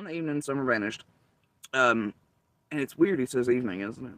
the evening, Summer vanished. And it's weird he says evening, isn't it?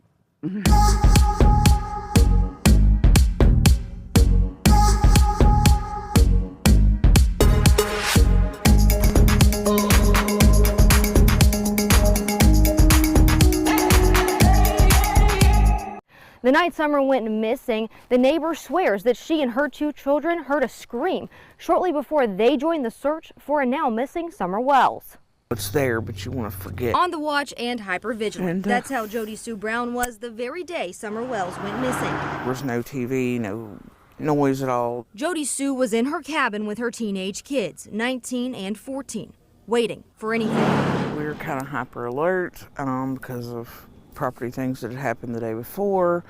The night Summer went missing, the neighbor swears that she and her 2 children heard a scream shortly before they joined the search for a now missing Summer Wells. It's there, but you want to forget. On the watch and hypervigilant. That's how Jody Sue Brown was the very day Summer Wells went missing. There was no TV, no noise at all. Jody Sue was in her cabin with her teenage kids, 19 and 14, waiting for anything. We were kind of hyper alert because of property things that had happened the day before.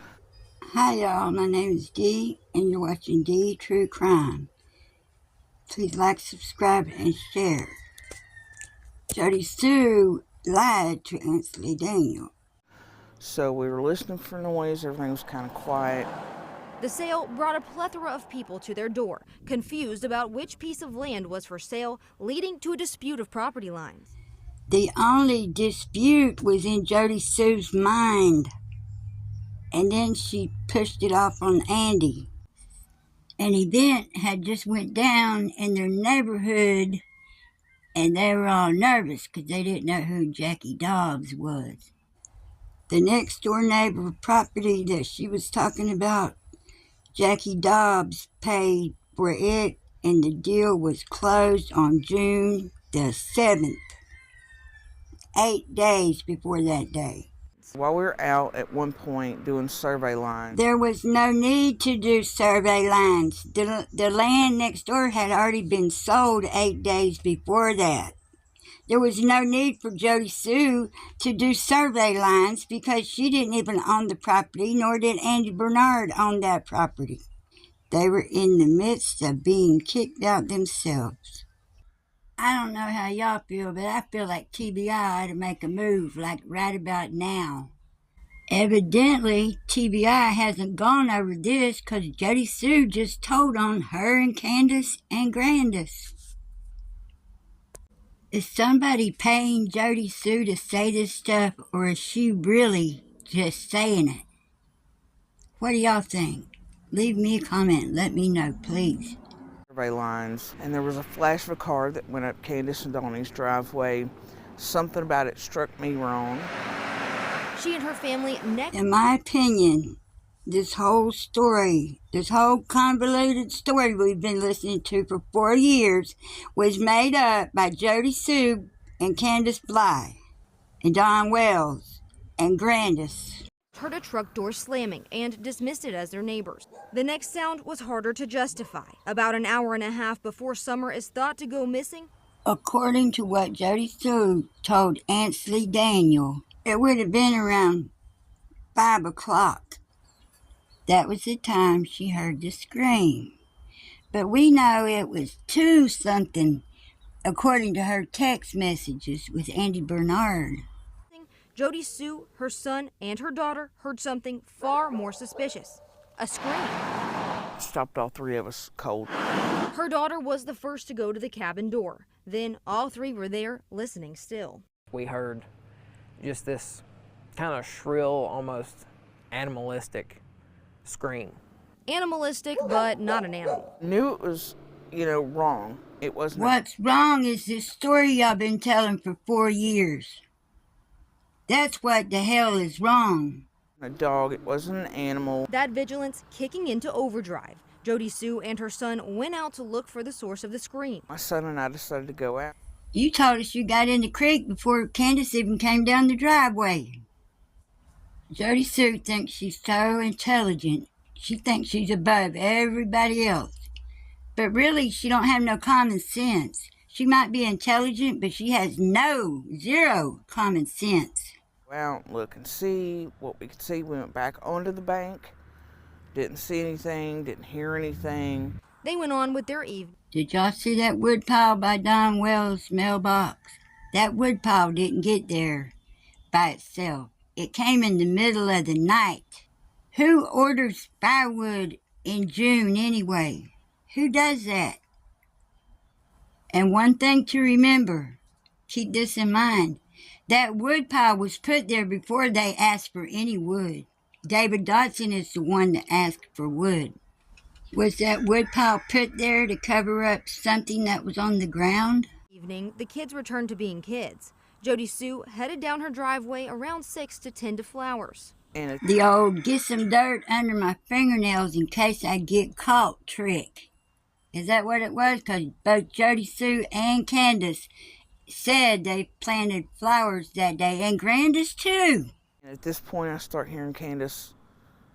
Hi y'all, my name is Dee and you're watching Dee True Crime. Please like, subscribe, and share. Jody Sue lied to Ansley Daniel. So we were listening for noise, everything was kind of quiet. The sale brought a plethora of people to their door, confused about which piece of land was for sale, leading to a dispute of property lines. The only dispute was in Jody Sue's mind. And then she pushed it off on Andy. An event had just went down in their neighborhood, and they were all nervous because they didn't know who Jackie Dobbs was. The next door neighbor property that she was talking about, Jackie Dobbs paid for it, and the deal was closed on June the 7th. 8 days before that day. While we were out at one point doing survey lines. There was no need to do survey lines. The land next door had already been sold 8 days before that. There was no need for Jody Sue to do survey lines because she didn't even own the property, nor did Andy Bernard own that property. They were in the midst of being kicked out themselves. I don't know how y'all feel, but I feel like TBI ought to make a move, like right about now. Evidently, TBI hasn't gone over this because Jody Sue just told on her and Candace and Grandis. Is somebody paying Jody Sue to say this stuff, or is she really just saying it? What do y'all think? Leave me a comment. Let me know, please. Survey lines, and there was a flash of a car that went up Candace and Donnie's driveway. Something about it struck me wrong. She and her family In my opinion, this whole story, this whole convoluted story we've been listening to for 4 years was made up by Jody Sue and Candace Bly and Don Wells and Grandis. Heard a truck door slamming and dismissed it as their neighbors. The next sound was harder to justify. About an hour and a half before Summer is thought to go missing. According to what Jody Sue told Ansley Daniel, it would have been around 5 o'clock. That was the time she heard the scream. But we know it was 2 something, according to her text messages with Andy Bernard. Jody Sue, her son, and her daughter heard something far more suspicious. A scream. It stopped all 3 of us cold. Her daughter was the first to go to the cabin door. Then all 3 were there, listening still. We heard just this kind of shrill, almost animalistic scream. Animalistic, but not an animal. Knew it was, wrong. It wasn't. What's wrong is this story y'all been telling for 4 years. That's what the hell is wrong. A dog, it wasn't an animal. That vigilance kicking into overdrive. Jody Sue and her son went out to look for the source of the scream. My son and I decided to go out. You told us you got in the creek before Candace even came down the driveway. Jody Sue thinks she's so intelligent. She thinks she's above everybody else. But really, she don't have no common sense. She might be intelligent, but she has zero common sense. Out and look and see what we could see. We went back onto the bank, didn't see anything, didn't hear anything. They went on with their evening. Did y'all see that woodpile by Don Wells' mailbox? That woodpile didn't get there by itself. It came in the middle of the night. Who orders firewood in June anyway? Who does that? And one thing to remember, Keep this in mind. That wood pile was put there before they asked for any wood. David Dodson is the one that asked for wood. Was that wood pile put there to cover up something that was on the ground? Evening, the kids returned to being kids. Jody Sue headed down her driveway around 6 to tend to flowers. And The old get some dirt under my fingernails in case I get caught trick. Is that what it was? Because both Jody Sue and Candace said they planted flowers that day, and Grandis too. at this point, I start hearing Candace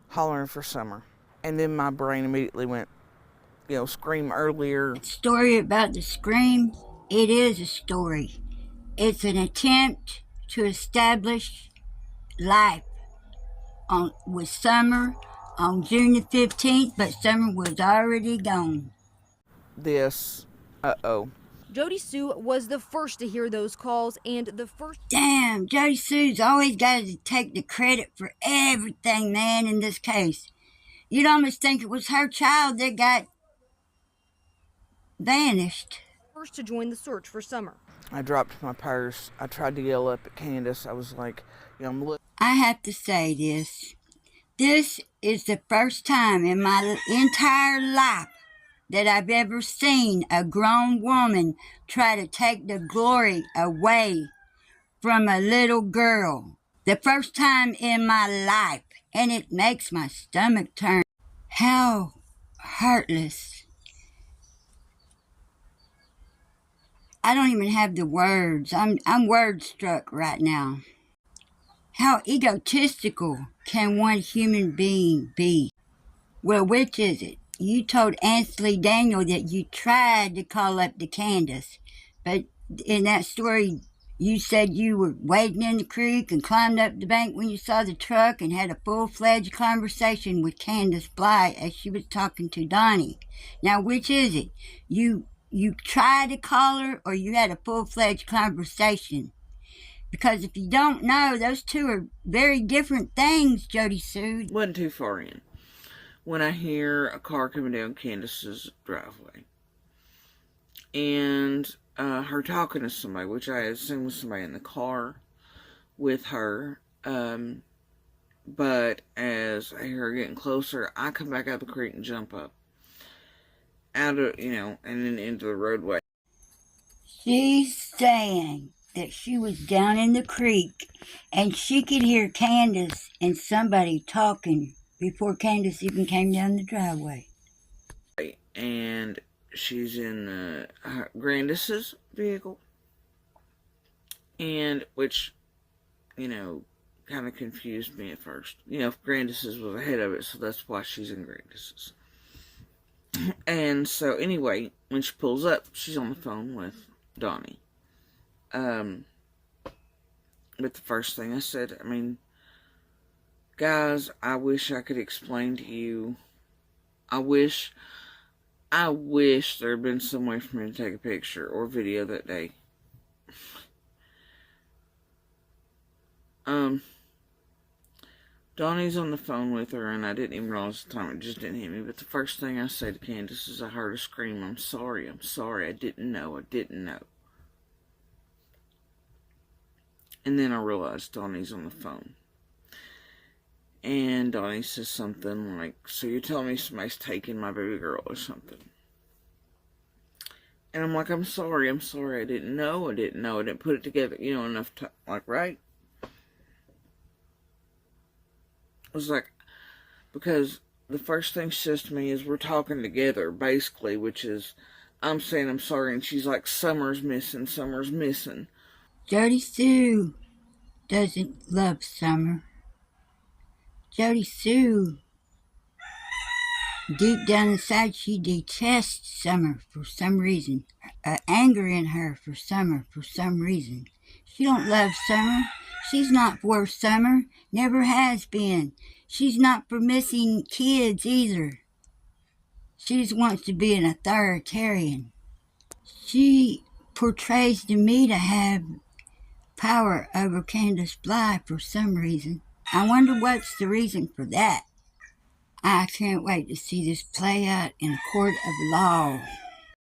hollering for Summer. And then my brain immediately went, scream earlier. Story about the scream, it is a story. It's an attempt to establish life with Summer on June the 15th, but Summer was already gone. Jody Sue was the first to hear those calls and the first. Damn, Jody Sue's always got to take the credit for everything, man, in this case. You'd almost think it was her child that got vanished. First to join the search for Summer. I dropped my purse. I tried to yell up at Candace. I was like, I'm looking. I have to say this. This is the first time in my entire life that I've ever seen a grown woman try to take the glory away from a little girl. The first time in my life, and it makes my stomach turn. How heartless. I don't even have the words. I'm word struck right now. How egotistical can one human being be? Well, which is it? You told Ansley Daniel that you tried to call up to Candace, but in that story, you said you were wading in the creek and climbed up the bank when you saw the truck and had a full-fledged conversation with Candace Bly as she was talking to Donnie. Now, which is it? You tried to call her, or you had a full-fledged conversation? Because if you don't know, those two are very different things, Jody Sue. Wasn't too far in when I hear a car coming down Candace's driveway. And her talking to somebody, which I assume was somebody in the car with her. But as I hear her getting closer, I come back out of the creek and jump up. Out of, and then into the roadway. She's saying that she was down in the creek and she could hear Candace and somebody talking before Candace even came down the driveway. And she's in Grandis's vehicle. And, which, kind of confused me at first. Grandis's was ahead of it, so that's why she's in Grandis's. And so, anyway, when she pulls up, she's on the phone with Donnie. But the first thing I said, guys, I wish I could explain to you. I wish there had been some way for me to take a picture or video that day. Donnie's on the phone with her, and I didn't even realize the time. It just didn't hit me. But the first thing I say to Candace is, I heard her scream, I'm sorry, I didn't know. And then I realized Donnie's on the phone. And Donnie says something like, so you're telling me somebody's taking my baby girl or something? And I'm like, I'm sorry, I didn't know, I didn't put it together, enough time, right? I was like, because the first thing she says to me is, we're talking together, basically, which is, I'm saying I'm sorry, and she's like, Summer's missing. Jody Sue doesn't love Summer. Jody Sue, deep down inside, she detests Summer for some reason. Anger in her for Summer for some reason. She don't love Summer. She's not for Summer. Never has been. She's not for missing kids either. She just wants to be an authoritarian. She portrays to me to have power over Candace Bly for some reason. I wonder what's the reason for that. I can't wait to see this play out in a court of law.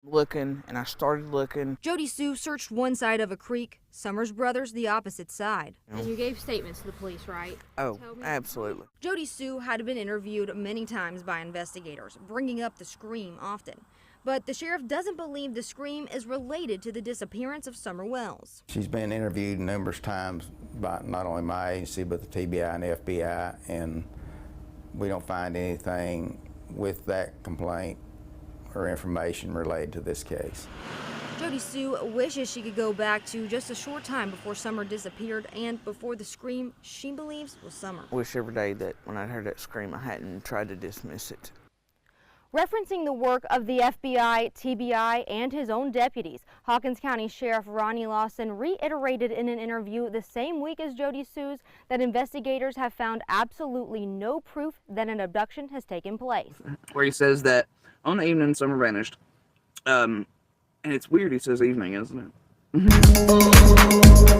looking, and I started looking. Jody Sue searched one side of a creek, Summers brothers the opposite side. And you gave statements to the police, right? Oh, absolutely. Jody Sue had been interviewed many times by investigators, bringing up the scream often. But the sheriff doesn't believe the scream is related to the disappearance of Summer Wells. She's been interviewed numerous times by not only my agency, but the TBI and FBI, and we don't find anything with that complaint or information related to this case. Jody Sue wishes she could go back to just a short time before Summer disappeared and before the scream she believes was Summer. I wish every day that when I heard that scream, I hadn't tried to dismiss it. Referencing the work of the FBI, TBI, and his own deputies, Hawkins County Sheriff Ronnie Lawson reiterated in an interview the same week as Jody Sue's that investigators have found absolutely no proof that an abduction has taken place. Where he says that on the evening Summer vanished. And it's weird he says evening, isn't it?